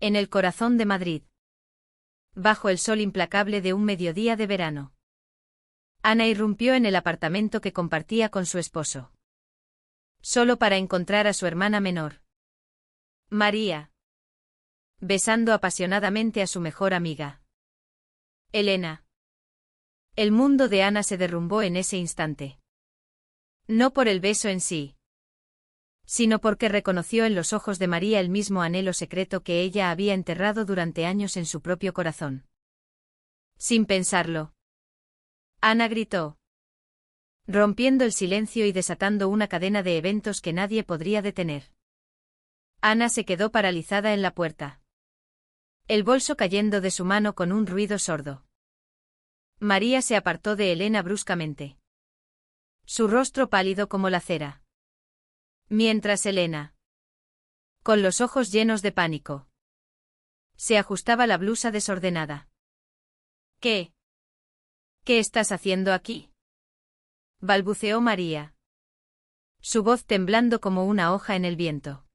En el corazón de Madrid. Bajo el sol implacable de un mediodía de verano. Ana irrumpió en el apartamento que compartía con su esposo. Solo para encontrar a su hermana menor, María, besando apasionadamente a su mejor amiga, Elena. El mundo de Ana se derrumbó en ese instante. No por el beso en sí, sino porque reconoció en los ojos de María el mismo anhelo secreto que ella había enterrado durante años en su propio corazón. Sin pensarlo, Ana gritó, rompiendo el silencio y desatando una cadena de eventos que nadie podría detener. Ana se quedó paralizada en la puerta, el bolso cayendo de su mano con un ruido sordo. María se apartó de Elena bruscamente, su rostro pálido como la cera. Mientras Elena, con los ojos llenos de pánico, se ajustaba la blusa desordenada. ¿Qué? ¿Qué estás haciendo aquí?, balbuceó María, su voz temblando como una hoja en el viento.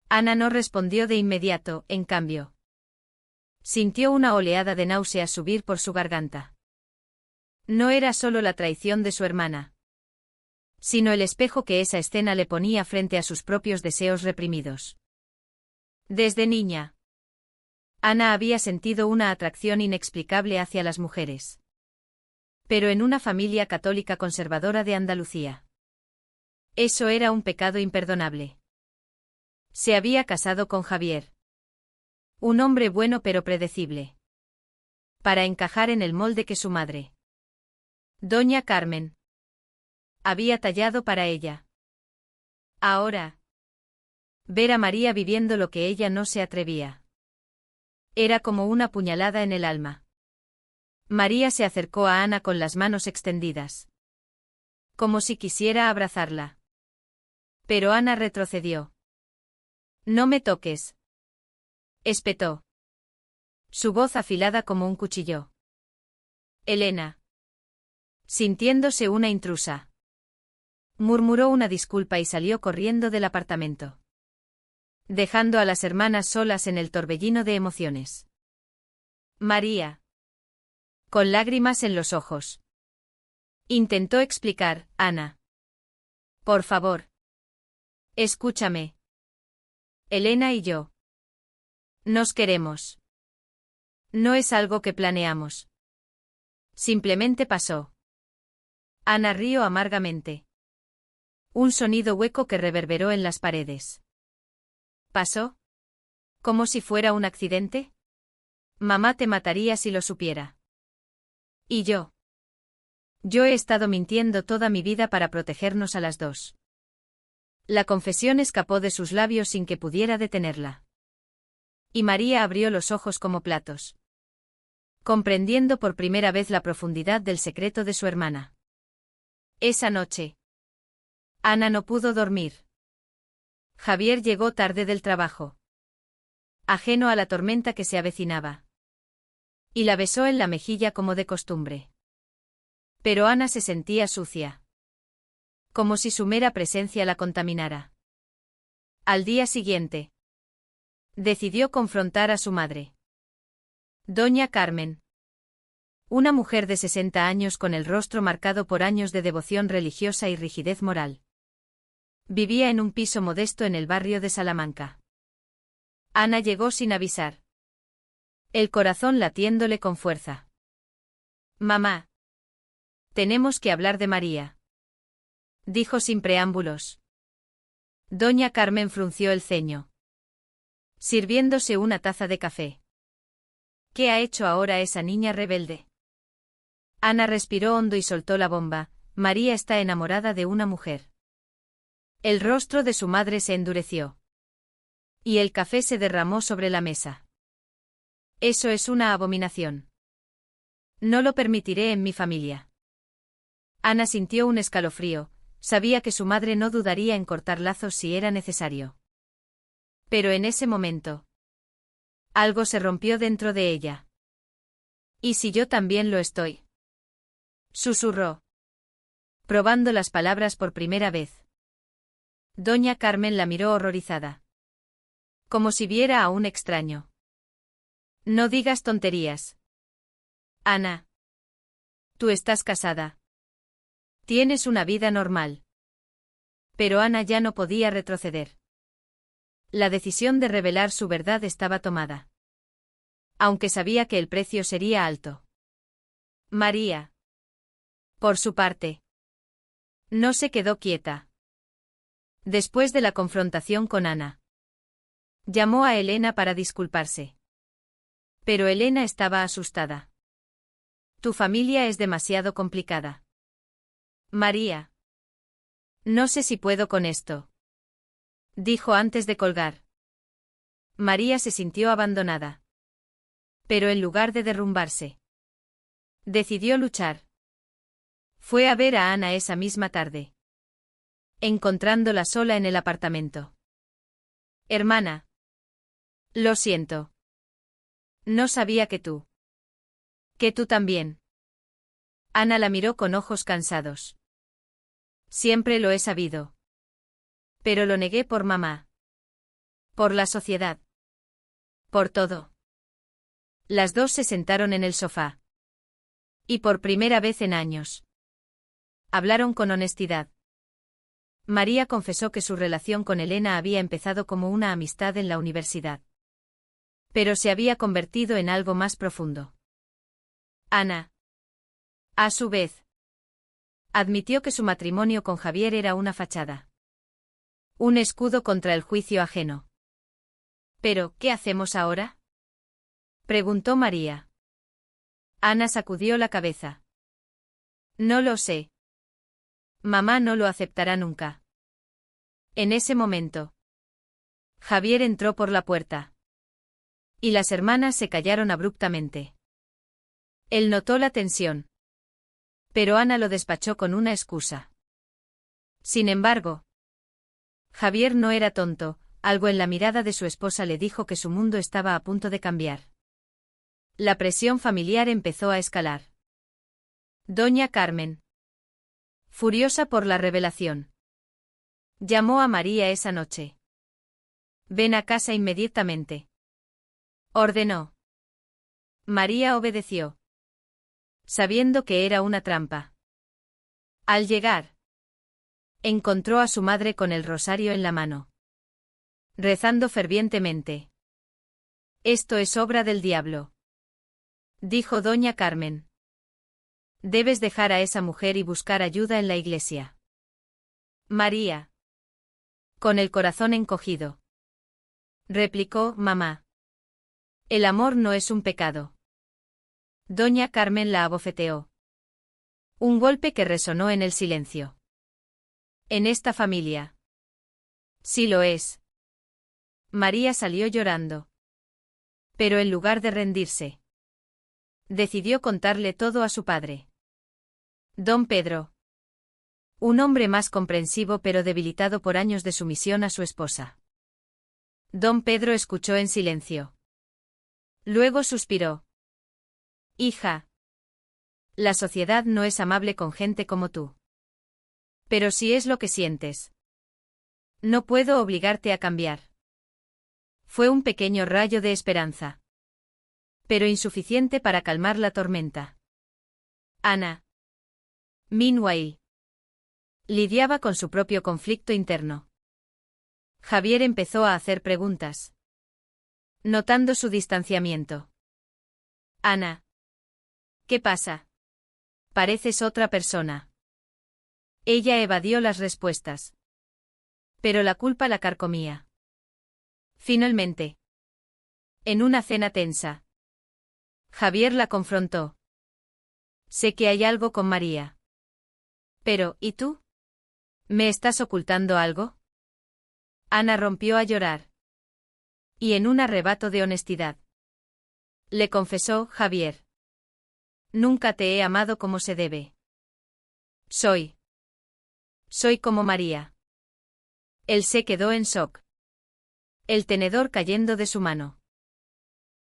Ana no respondió de inmediato, en cambio. Sintió una oleada de náuseas subir por su garganta. No era solo la traición de su hermana, sino el espejo que esa escena le ponía frente a sus propios deseos reprimidos. Desde niña, Ana había sentido una atracción inexplicable hacia las mujeres. Pero en una familia católica conservadora de Andalucía, eso era un pecado imperdonable. Se había casado con Javier, un hombre bueno pero predecible, para encajar en el molde que su madre, Doña Carmen, había tallado para ella. Ahora, ver a María viviendo lo que ella no se atrevía, era como una puñalada en el alma. María se acercó a Ana con las manos extendidas, como si quisiera abrazarla. Pero Ana retrocedió. «No me toques», espetó, su voz afilada como un cuchillo. Elena, sintiéndose una intrusa, murmuró una disculpa y salió corriendo del apartamento, dejando a las hermanas solas en el torbellino de emociones. María, con lágrimas en los ojos, intentó explicar: «Ana, por favor, escúchame. Elena y yo nos queremos. No es algo que planeamos. Simplemente pasó». Ana rió amargamente. Un sonido hueco que reverberó en las paredes. ¿Pasó? ¿Como si fuera un accidente? Mamá te mataría si lo supiera. ¿Y yo? Yo he estado mintiendo toda mi vida para protegernos a las dos. La confesión escapó de sus labios sin que pudiera detenerla. Y María abrió los ojos como platos, comprendiendo por primera vez la profundidad del secreto de su hermana. Esa noche, Ana no pudo dormir. Javier llegó tarde del trabajo, ajeno a la tormenta que se avecinaba, y la besó en la mejilla como de costumbre. Pero Ana se sentía sucia, como si su mera presencia la contaminara. Al día siguiente, decidió confrontar a su madre, Doña Carmen, una mujer de 60 años con el rostro marcado por años de devoción religiosa y rigidez moral. Vivía en un piso modesto en el barrio de Salamanca. Ana llegó sin avisar, el corazón latiéndole con fuerza. «Mamá, tenemos que hablar de María», dijo sin preámbulos. Doña Carmen frunció el ceño, sirviéndose una taza de café. «¿Qué ha hecho ahora esa niña rebelde?». Ana respiró hondo y soltó la bomba: «María está enamorada de una mujer». El rostro de su madre se endureció, y el café se derramó sobre la mesa. «Eso es una abominación. No lo permitiré en mi familia». Ana sintió un escalofrío, sabía que su madre no dudaría en cortar lazos si era necesario. Pero en ese momento, algo se rompió dentro de ella. «¿Y si yo también lo estoy?», susurró, probando las palabras por primera vez. Doña Carmen la miró horrorizada. Como si viera a un extraño. No digas tonterías. Ana. Tú estás casada. Tienes una vida normal. Pero Ana ya no podía retroceder. La decisión de revelar su verdad estaba tomada. Aunque sabía que el precio sería alto. María. Por su parte. No se quedó quieta. Después de la confrontación con Ana. Llamó a Elena para disculparse. Pero Elena estaba asustada. Tu familia es demasiado complicada. María. No sé si puedo con esto. Dijo antes de colgar. María se sintió abandonada. Pero en lugar de derrumbarse, decidió luchar. Fue a ver a Ana esa misma tarde. Encontrándola sola en el apartamento. Hermana. Lo siento. No sabía que tú. Que tú también. Ana la miró con ojos cansados. Siempre lo he sabido. Pero lo negué por mamá. Por la sociedad. Por todo. Las dos se sentaron en el sofá. Y por primera vez en años. Hablaron con honestidad. María confesó que su relación con Elena había empezado como una amistad en la universidad. Pero se había convertido en algo más profundo. Ana. A su vez. Admitió que su matrimonio con Javier era una fachada. Un escudo contra el juicio ajeno. ¿Pero qué hacemos ahora? Preguntó María. Ana sacudió la cabeza. No lo sé. Mamá no lo aceptará nunca. En ese momento. Javier entró por la puerta. Y las hermanas se callaron abruptamente. Él notó la tensión. Pero Ana lo despachó con una excusa. Sin embargo, Javier no era tonto, algo en la mirada de su esposa le dijo que su mundo estaba a punto de cambiar. La presión familiar empezó a escalar. Doña Carmen. Furiosa por la revelación. Llamó a María esa noche. Ven a casa inmediatamente. Ordenó. María obedeció. Sabiendo que era una trampa. Al llegar, encontró a su madre con el rosario en la mano. Rezando fervientemente. Esto es obra del diablo. Dijo doña Carmen. Debes dejar a esa mujer y buscar ayuda en la iglesia. María. Con el corazón encogido. Replicó, mamá. El amor no es un pecado. Doña Carmen la abofeteó. Un golpe que resonó en el silencio. En esta familia. Sí lo es. María salió llorando. Pero en lugar de rendirse, decidió contarle todo a su padre. Don Pedro. Un hombre más comprensivo pero debilitado por años de sumisión a su esposa. Don Pedro escuchó en silencio. Luego suspiró. Hija. La sociedad no es amable con gente como tú. Pero si es lo que sientes. No puedo obligarte a cambiar. Fue un pequeño rayo de esperanza. Pero insuficiente para calmar la tormenta. Ana. Meanwhile. Lidiaba con su propio conflicto interno. Javier empezó a hacer preguntas. Notando su distanciamiento. Ana. ¿Qué pasa? Pareces otra persona. Ella evadió las respuestas. Pero la culpa la carcomía. Finalmente. En una cena tensa. Javier la confrontó. Sé que hay algo con María. Pero, ¿y tú? ¿Me estás ocultando algo? Ana rompió a llorar. Y en un arrebato de honestidad. Le confesó, Javier. Nunca te he amado como se debe. Soy como María. Él se quedó en shock. El tenedor cayendo de su mano.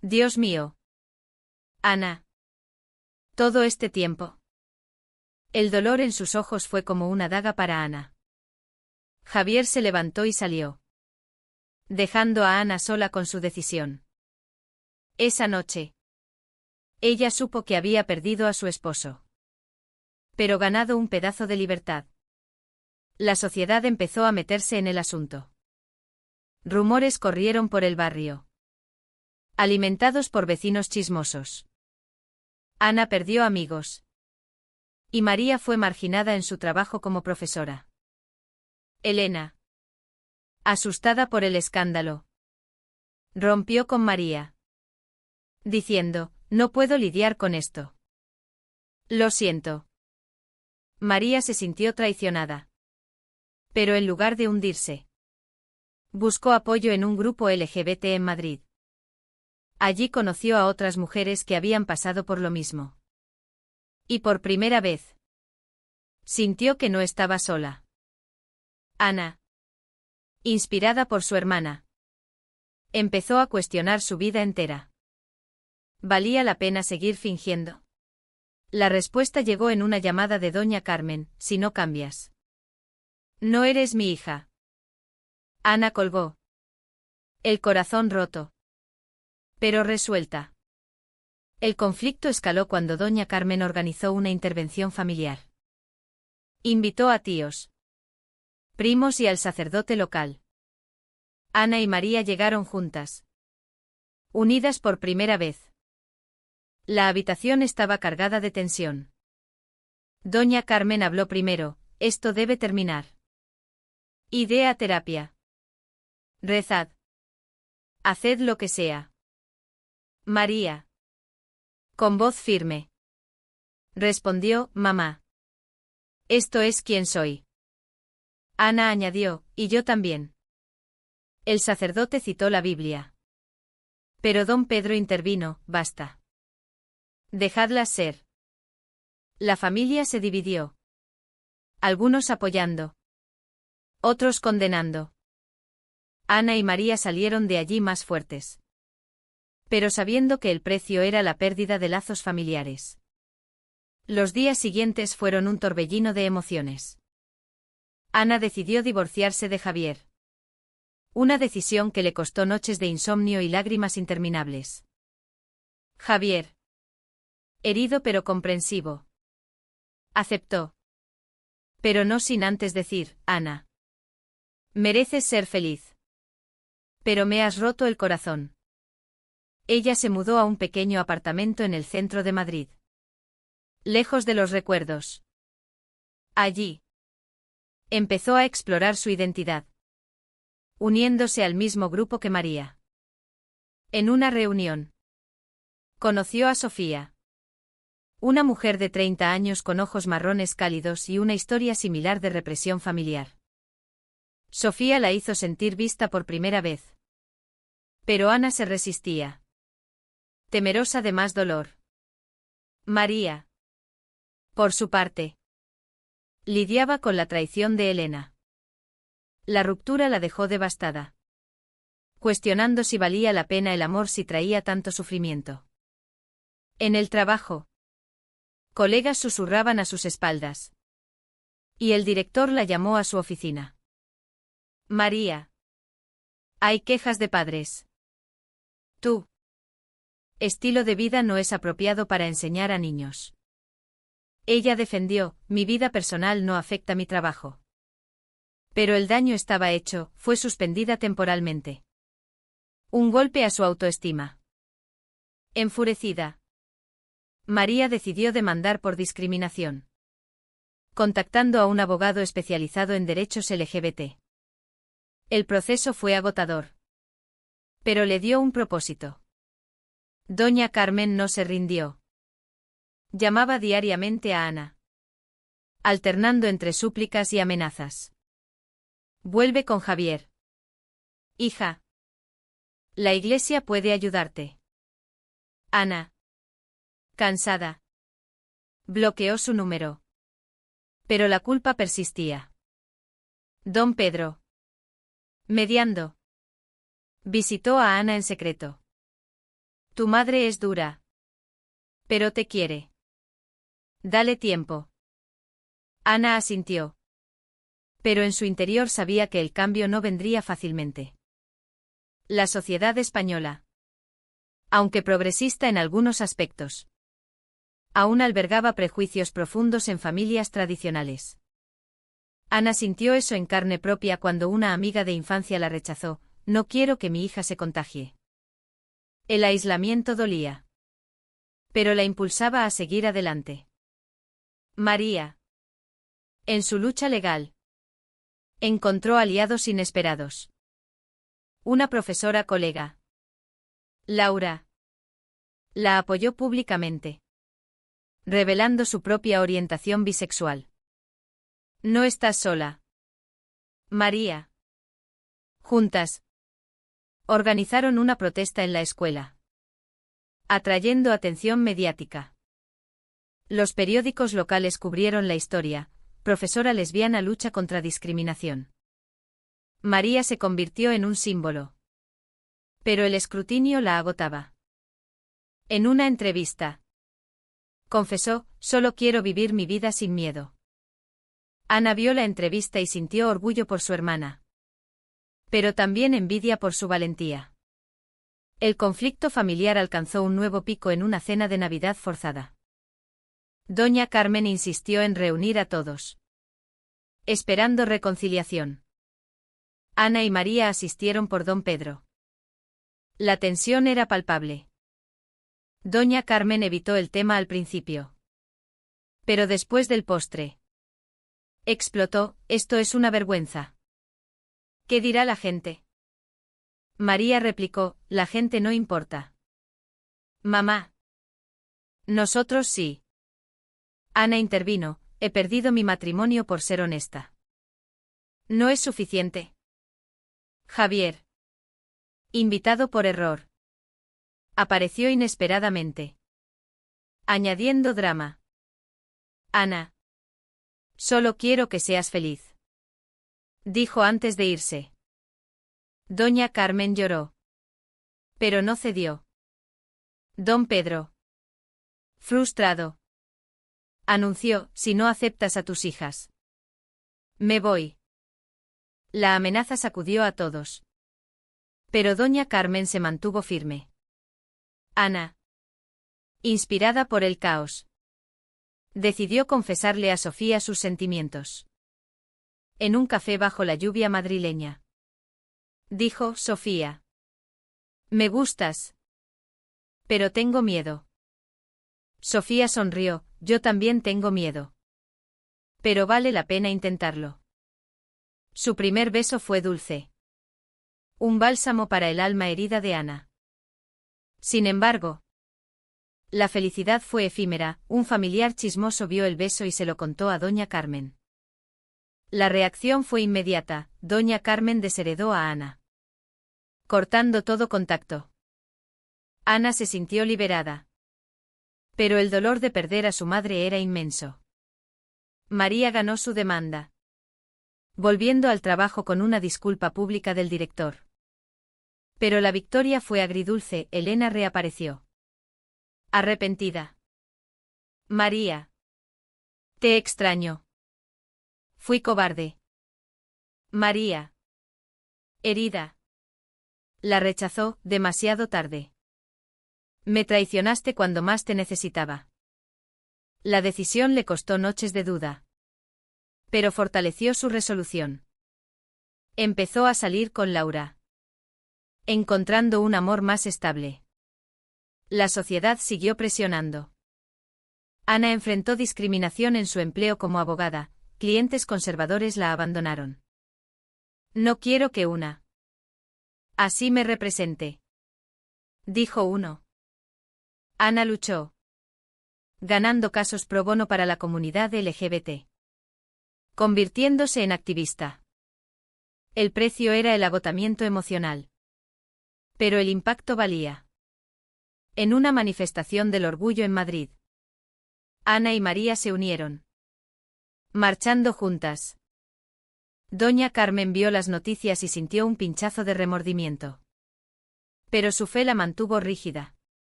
Dios mío. Ana. Todo este tiempo. El dolor en sus ojos fue como una daga para Ana. Javier se levantó y salió. dejando a Ana sola con su decisión. Esa noche, ella supo que había perdido a su esposo, pero ganado un pedazo de libertad. La sociedad empezó a meterse en el asunto. Rumores corrieron por el barrio, alimentados por vecinos chismosos. Ana perdió amigos, y María fue marginada en su trabajo como profesora. Elena, asustada por el escándalo, rompió con María, diciendo: «No puedo lidiar con esto. Lo siento». María se sintió traicionada. Pero en lugar de hundirse, buscó apoyo en un grupo LGBT en Madrid. Allí conoció a otras mujeres que habían pasado por lo mismo. Y por primera vez, sintió que no estaba sola. Ana, inspirada por su hermana, empezó a cuestionar su vida entera. ¿Valía la pena seguir fingiendo? La respuesta llegó en una llamada de doña Carmen: «Si no cambias, no eres mi hija». Ana colgó, el corazón roto, pero resuelta. El conflicto escaló cuando doña Carmen organizó una intervención familiar. Invitó a tíos, primos y al sacerdote local. Ana y María llegaron juntas, unidas por primera vez. La habitación estaba cargada de tensión. Doña Carmen habló primero: «Esto debe terminar. Id a terapia. Rezad. Haced lo que sea». María, con voz firme, respondió: «Mamá, esto es quien soy». Ana añadió: «Y yo también». El sacerdote citó la Biblia. Pero don Pedro intervino: «Basta. Dejadlas ser». La familia se dividió. Algunos apoyando, otros condenando. Ana y María salieron de allí más fuertes, pero sabiendo que el precio era la pérdida de lazos familiares. Los días siguientes fueron un torbellino de emociones. Ana decidió divorciarse de Javier. Una decisión que le costó noches de insomnio y lágrimas interminables. Javier, herido pero comprensivo, aceptó. Pero no sin antes decir: «Ana, mereces ser feliz. Pero me has roto el corazón». Ella se mudó a un pequeño apartamento en el centro de Madrid, lejos de los recuerdos. Allí empezó a explorar su identidad, uniéndose al mismo grupo que María. En una reunión, conoció a Sofía, una mujer de 30 años con ojos marrones cálidos y una historia similar de represión familiar. Sofía la hizo sentir vista por primera vez. Pero Ana se resistía, temerosa de más dolor. María, por su parte, lidiaba con la traición de Elena. La ruptura la dejó devastada, cuestionando si valía la pena el amor si traía tanto sufrimiento. En el trabajo, colegas susurraban a sus espaldas, y el director la llamó a su oficina. «María, hay quejas de padres. Tu estilo de vida no es apropiado para enseñar a niños». Ella defendió: «Mi vida personal no afecta mi trabajo». Pero el daño estaba hecho, fue suspendida temporalmente. Un golpe a su autoestima. Enfurecida, María decidió demandar por discriminación, contactando a un abogado especializado en derechos LGBT. El proceso fue agotador, pero le dio un propósito. Doña Carmen no se rindió. Llamaba diariamente a Ana, alternando entre súplicas y amenazas. «Vuelve con Javier. Hija. La iglesia puede ayudarte». Ana, cansada, bloqueó su número. Pero la culpa persistía. Don Pedro, mediando, visitó a Ana en secreto. «Tu madre es dura, pero te quiere. Dale tiempo». Ana asintió, pero en su interior sabía que el cambio no vendría fácilmente. La sociedad española, aunque progresista en algunos aspectos, aún albergaba prejuicios profundos en familias tradicionales. Ana sintió eso en carne propia cuando una amiga de infancia la rechazó: no quiero que mi hija se contagie. El aislamiento dolía, pero la impulsaba a seguir adelante. María, en su lucha legal, encontró aliados inesperados. Una profesora colega, Laura, la apoyó públicamente, revelando su propia orientación bisexual. No estás sola, María. Juntas, organizaron una protesta en la escuela, atrayendo atención mediática. Los periódicos locales cubrieron la historia: profesora lesbiana lucha contra discriminación. María se convirtió en un símbolo. Pero el escrutinio la agotaba. En una entrevista, confesó: solo quiero vivir mi vida sin miedo. Ana vio la entrevista y sintió orgullo por su hermana, pero también envidia por su valentía. El conflicto familiar alcanzó un nuevo pico en una cena de Navidad forzada. Doña Carmen insistió en reunir a todos, esperando reconciliación. Ana y María asistieron por don Pedro. La tensión era palpable. Doña Carmen evitó el tema al principio, pero después del postre, explotó: esto es una vergüenza. ¿Qué dirá la gente? María replicó: la gente no importa. Mamá. Nosotros sí. Ana intervino: he perdido mi matrimonio por ser honesta. No es suficiente. Javier, invitado por error, apareció inesperadamente, añadiendo drama. Ana, solo quiero que seas feliz, dijo antes de irse. Doña Carmen lloró, pero no cedió. Don Pedro, frustrado, anunció: si no aceptas a tus hijas, me voy. La amenaza sacudió a todos, pero doña Carmen se mantuvo firme. Ana, inspirada por el caos, decidió confesarle a Sofía sus sentimientos. En un café bajo la lluvia madrileña, dijo: Sofía, me gustas, pero tengo miedo. Sofía sonrió: yo también tengo miedo, pero vale la pena intentarlo. Su primer beso fue dulce, un bálsamo para el alma herida de Ana. Sin embargo, la felicidad fue efímera. Un familiar chismoso vio el beso y se lo contó a doña Carmen. La reacción fue inmediata: doña Carmen desheredó a Ana, cortando todo contacto. Ana se sintió liberada, pero el dolor de perder a su madre era inmenso. María ganó su demanda, volviendo al trabajo con una disculpa pública del director. Pero la victoria fue agridulce. Elena reapareció, arrepentida. María, te extraño. Fui cobarde. María, herida, la rechazó: demasiado tarde. Me traicionaste cuando más te necesitaba. La decisión le costó noches de duda, pero fortaleció su resolución. Empezó a salir con Laura, encontrando un amor más estable. La sociedad siguió presionando. Ana enfrentó discriminación en su empleo como abogada: clientes conservadores la abandonaron. No quiero que una así me represente, dijo uno. Ana luchó, ganando casos pro bono para la comunidad LGBT, convirtiéndose en activista. El precio era el agotamiento emocional, pero el impacto valía. En una manifestación del orgullo en Madrid, Ana y María se unieron, marchando juntas. Doña Carmen vio las noticias y sintió un pinchazo de remordimiento, pero su fe la mantuvo rígida.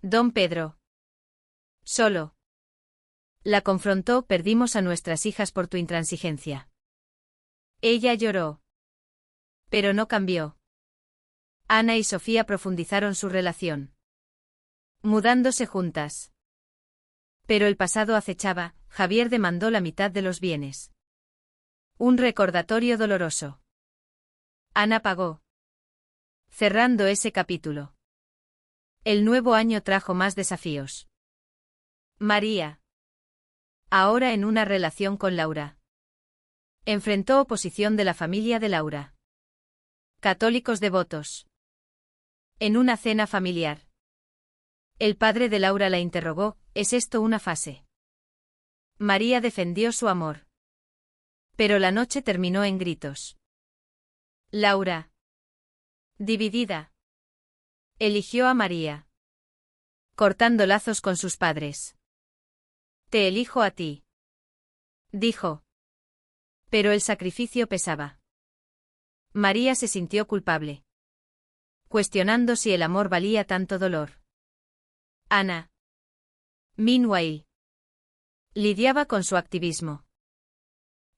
Don Pedro, solo, la confrontó: perdimos a nuestras hijas por tu intransigencia. Ella lloró, pero no cambió. Ana y Sofía profundizaron su relación, mudándose juntas. Pero el pasado acechaba, Javier demandó la mitad de los bienes. Un recordatorio doloroso. Ana pagó. Cerrando ese capítulo. El nuevo año trajo más desafíos. María. Ahora en una relación con Laura. Enfrentó oposición de la familia de Laura. Católicos devotos. En una cena familiar. El padre de Laura la interrogó, ¿es esto una fase? María defendió su amor. Pero la noche terminó en gritos. Laura. Dividida. Eligió a María. Cortando lazos con sus padres. Te elijo a ti. Dijo. Pero el sacrificio pesaba. María se sintió culpable. Cuestionando si el amor valía tanto dolor. Ana. Meanwhile. Lidiaba con su activismo.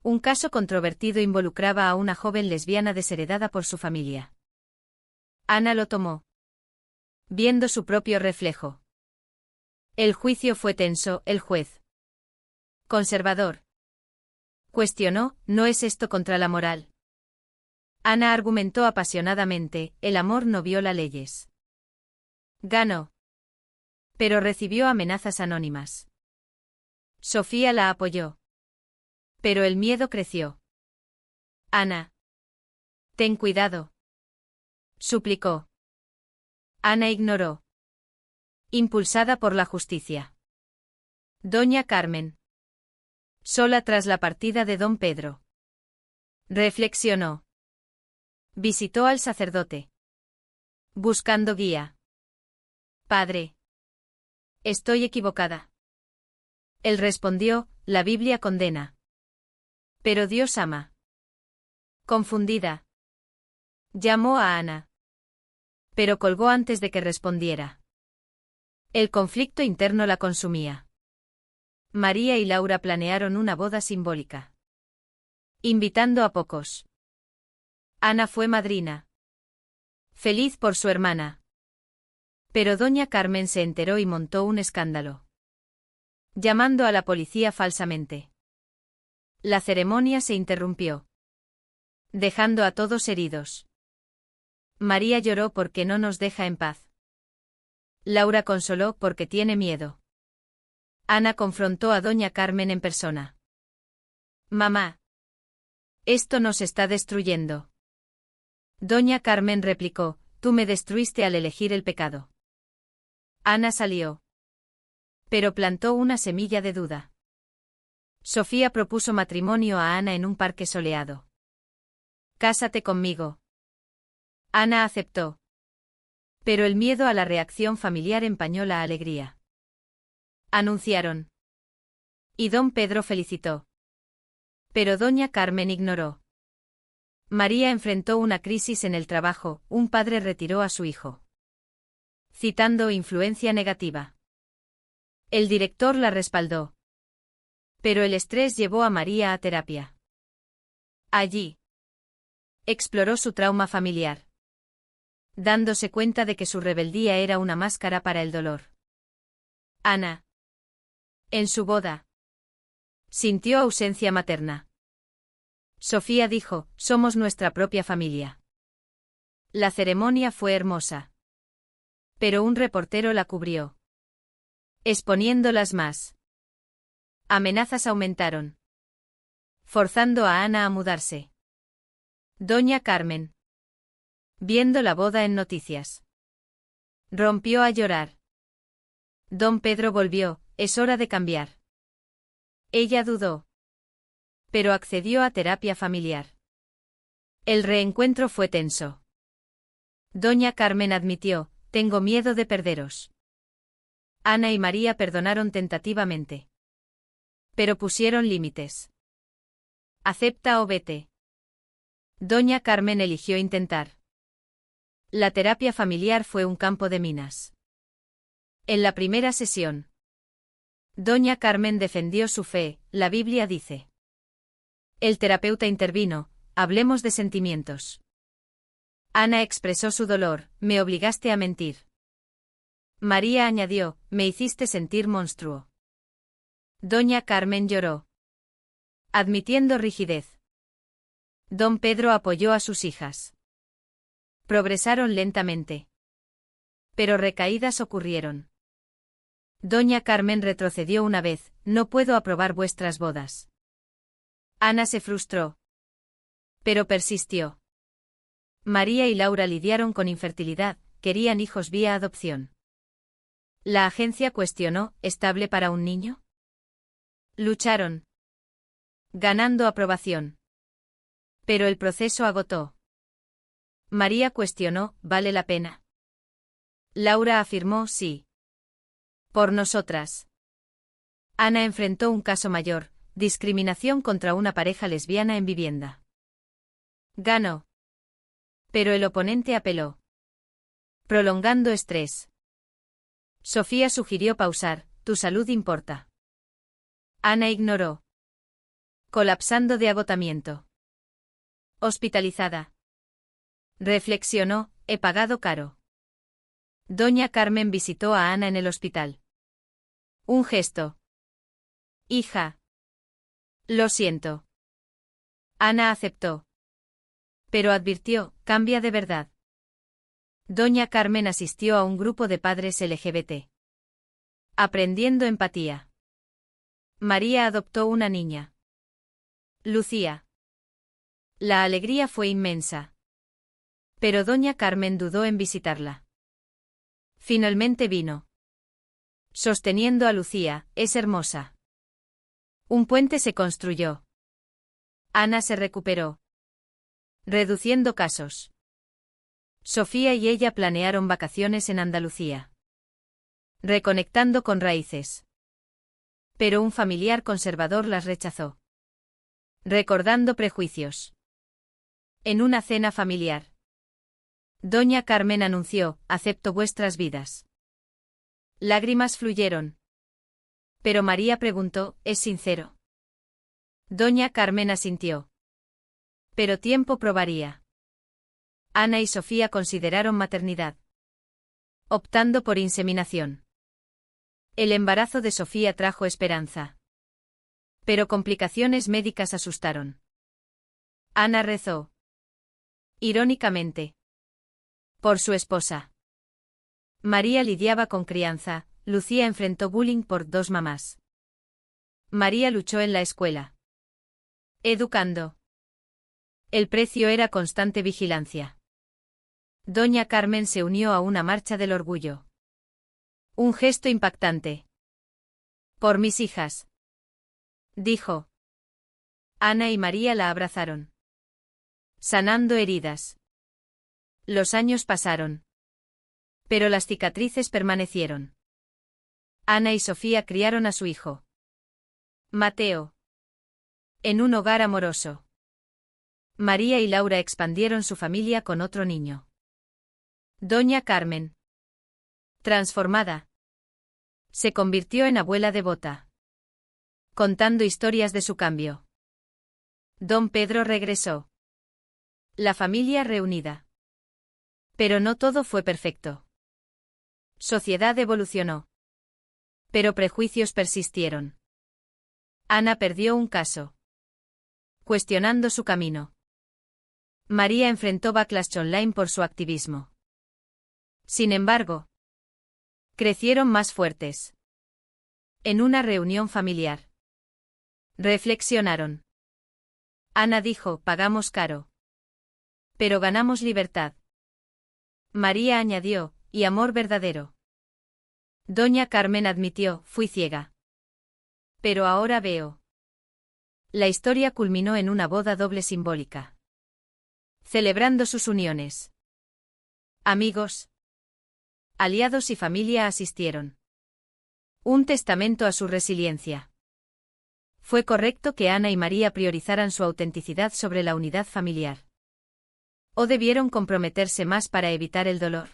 Un caso controvertido involucraba a una joven lesbiana desheredada por su familia. Ana lo tomó. Viendo su propio reflejo. El juicio fue tenso, el juez. Conservador. Cuestionó, ¿no es esto contra la moral? Ana argumentó apasionadamente, el amor no viola leyes. Ganó. Pero recibió amenazas anónimas. Sofía la apoyó. Pero el miedo creció. Ana. Ten cuidado. Suplicó. Ana ignoró. Impulsada por la justicia. Doña Carmen. Sola tras la partida de don Pedro. Reflexionó. Visitó al sacerdote. Buscando guía. Padre. Estoy equivocada. Él respondió, la Biblia condena. Pero Dios ama. Confundida. Llamó a Ana. Pero colgó antes de que respondiera. El conflicto interno la consumía. María y Laura planearon una boda simbólica. Invitando a pocos. Ana fue madrina. Feliz por su hermana. Pero doña Carmen se enteró y montó un escándalo. Llamando a la policía falsamente. La ceremonia se interrumpió. Dejando a todos heridos. María lloró porque no nos deja en paz. Laura consoló porque tiene miedo. Ana confrontó a doña Carmen en persona. Mamá. Esto nos está destruyendo. Doña Carmen replicó, tú me destruiste al elegir el pecado. Ana salió. Pero plantó una semilla de duda. Sofía propuso matrimonio a Ana en un parque soleado. Cásate conmigo. Ana aceptó. Pero el miedo a la reacción familiar empañó la alegría. Anunciaron. Y don Pedro felicitó. Pero doña Carmen ignoró. María enfrentó una crisis en el trabajo, un padre retiró a su hijo. Citando influencia negativa. El director la respaldó. Pero el estrés llevó a María a terapia. Allí. Exploró su trauma familiar. Dándose cuenta de que su rebeldía era una máscara para el dolor. Ana. En su boda. Sintió ausencia materna. Sofía dijo, somos nuestra propia familia. La ceremonia fue hermosa. Pero un reportero la cubrió. Exponiéndolas más. Amenazas aumentaron. Forzando a Ana a mudarse. Doña Carmen. Viendo la boda en noticias. Rompió a llorar. Don Pedro volvió, es hora de cambiar. Ella dudó. Pero accedió a terapia familiar. El reencuentro fue tenso. Doña Carmen admitió, tengo miedo de perderos. Ana y María perdonaron tentativamente. Pero pusieron límites. Acepta o vete. Doña Carmen eligió intentar. La terapia familiar fue un campo de minas. En la primera sesión. Doña Carmen defendió su fe, la Biblia dice. El terapeuta intervino, hablemos de sentimientos. Ana expresó su dolor, me obligaste a mentir. María añadió, me hiciste sentir monstruo. Doña Carmen lloró, admitiendo rigidez. Don Pedro apoyó a sus hijas. Progresaron lentamente. Pero recaídas ocurrieron. Doña Carmen retrocedió una vez, no puedo aprobar vuestras bodas. Ana se frustró. Pero persistió. María y Laura lidiaron con infertilidad, querían hijos vía adopción. La agencia cuestionó, ¿estable para un niño? Lucharon, ganando aprobación. Pero el proceso agotó. María cuestionó, ¿vale la pena? Laura afirmó, sí. Por nosotras. Ana enfrentó un caso mayor, discriminación contra una pareja lesbiana en vivienda. Ganó. Pero el oponente apeló, prolongando estrés. Sofía sugirió pausar, tu salud importa. Ana ignoró, colapsando de agotamiento. Hospitalizada. Reflexionó, he pagado caro. Doña Carmen visitó a Ana en el hospital. Un gesto. Hija. Lo siento. Ana aceptó. Pero advirtió, cambia de verdad. Doña Carmen asistió a un grupo de padres LGBT. Aprendiendo empatía. María adoptó una niña. Lucía. La alegría fue inmensa. Pero doña Carmen dudó en visitarla. Finalmente vino. Sosteniendo a Lucía, es hermosa. Un puente se construyó. Ana se recuperó, reduciendo casos. Sofía y ella planearon vacaciones en Andalucía, reconectando con raíces. Pero un familiar conservador las rechazó, recordando prejuicios. En una cena familiar, doña Carmen anunció, acepto vuestras vidas. Lágrimas fluyeron. Pero María preguntó, ¿es sincero? Doña Carmen asintió. Pero tiempo probaría. Ana y Sofía consideraron maternidad, optando por inseminación. El embarazo de Sofía trajo esperanza. Pero complicaciones médicas asustaron. Ana rezó, irónicamente, por su esposa. María lidiaba con crianza, Lucía enfrentó bullying por dos mamás. María luchó en la escuela, educando. El precio era constante vigilancia. Doña Carmen se unió a una marcha del orgullo. Un gesto impactante. Por mis hijas, dijo. Ana y María la abrazaron, sanando heridas. Los años pasaron, pero las cicatrices permanecieron. Ana y Sofía criaron a su hijo, Mateo, en un hogar amoroso. María y Laura expandieron su familia con otro niño. Doña Carmen, transformada, se convirtió en abuela devota, contando historias de su cambio. Don Pedro regresó. La familia reunida. Pero no todo fue perfecto. Sociedad evolucionó. Pero prejuicios persistieron. Ana perdió un caso, cuestionando su camino. María enfrentó backlash online por su activismo. Sin embargo, crecieron más fuertes. En una reunión familiar, reflexionaron. Ana dijo, pagamos caro, pero ganamos libertad. María añadió, y amor verdadero. Doña Carmen admitió, fui ciega. Pero ahora veo. La historia culminó en una boda doble simbólica, celebrando sus uniones. Amigos, aliados y familia asistieron. Un testamento a su resiliencia. Fue correcto que Ana y María priorizaran su autenticidad sobre la unidad familiar. ¿O debieron comprometerse más para evitar el dolor?